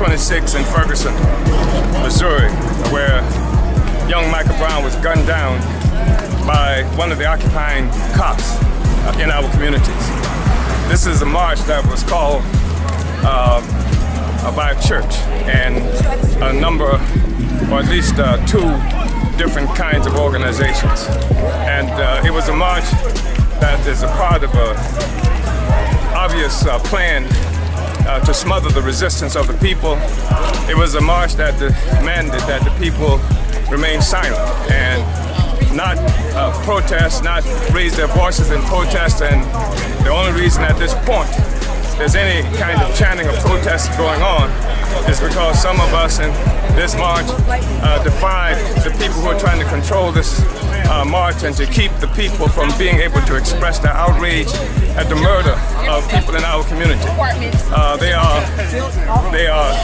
26 in Ferguson, Missouri, where young Michael Brown was gunned down by one of the occupying cops in our communities. This is a march that was called by a church and a number, or at least two different kinds of organizations. And it was a march that is a part of an obvious plan to smother the resistance of the people. It was a march that demanded that the people remain silent and not protest, not raise their voices in protest. And the only reason at this point there's any kind of chanting or protest going on is because some of us in this march defied the people who are trying to control this march and to keep the people from being able to express their outrage at the murder of people in our community. They are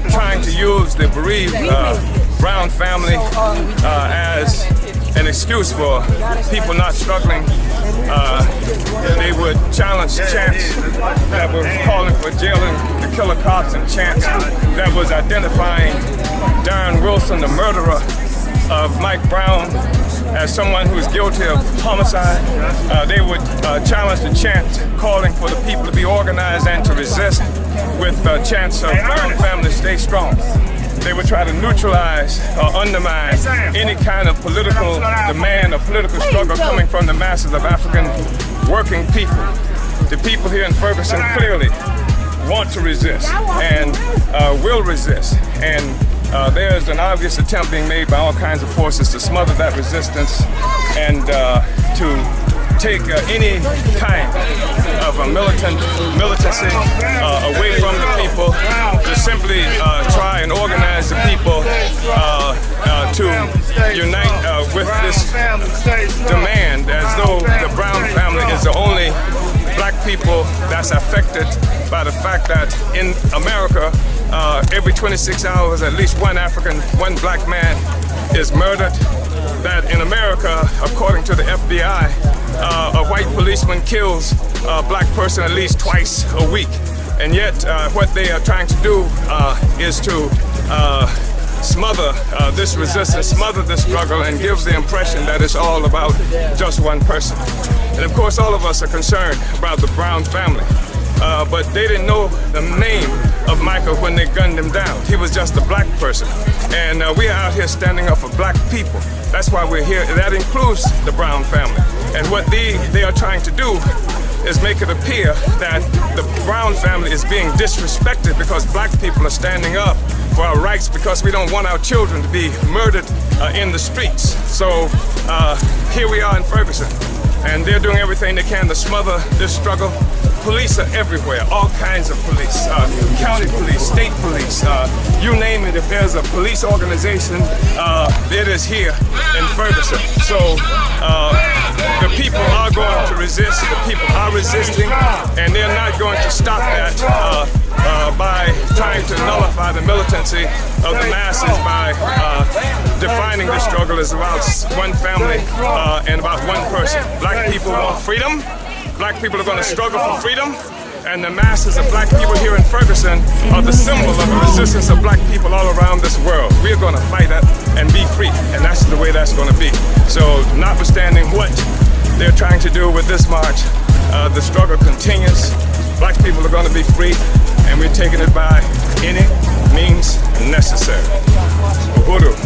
trying to use the bereaved Brown family as an excuse for people not struggling. They would challenge chants that were calling for jailing the killer cops and chants that was identifying Darren Wilson, the murderer of Mike Brown, as someone who is guilty of homicide. They would challenge the chant calling for the people to be organized and to resist with chants of Brown family stay strong. They would try to neutralize or undermine any kind of political demand or political struggle coming from the masses of African working people. The people here in Ferguson clearly want to resist and will resist. And there's an obvious attempt being made by all kinds of forces to smother that resistance and to take any kind of a militancy away from the people, to simply try and organize the people to unite with this demand, as though the Brown family is the only black people that's affected by the fact that in America, every 26 hours, at least one black man is murdered. That in America, according to the FBI, a white policeman kills a black person at least twice a week. And yet, what they are trying to do is to smother this resistance, smother this struggle, and give the impression that it's all about just one person. And of course, all of us are concerned about the Brown family. But they didn't know the name of Michael when they gunned him down. He was just a black person. And we are out here standing up for black people. That's why we're here. That includes the Brown family. And what they are trying to do is make it appear that the Brown family is being disrespected because black people are standing up for our rights, because we don't want our children to be murdered in the streets. So here we are in Ferguson, and they're doing everything they can to smother this struggle. Police are everywhere, all kinds of police, county police, state police, you name it. If there's a police organization, it is here in Ferguson. So the people are going to resist, the people are resisting, and they're not going to stop that by trying to nullify the militancy of the masses by defining the struggle as about one family and about one person. Black people want freedom. Black people are going to struggle for freedom, and the masses of black people here in Ferguson are the symbol of the resistance of black people all around this world. We're going to fight it and be free, and that's the way that's going to be. So notwithstanding what they're trying to do with this march, the struggle continues. Black people are going to be free, and we're taking it by any means necessary. Uhuru.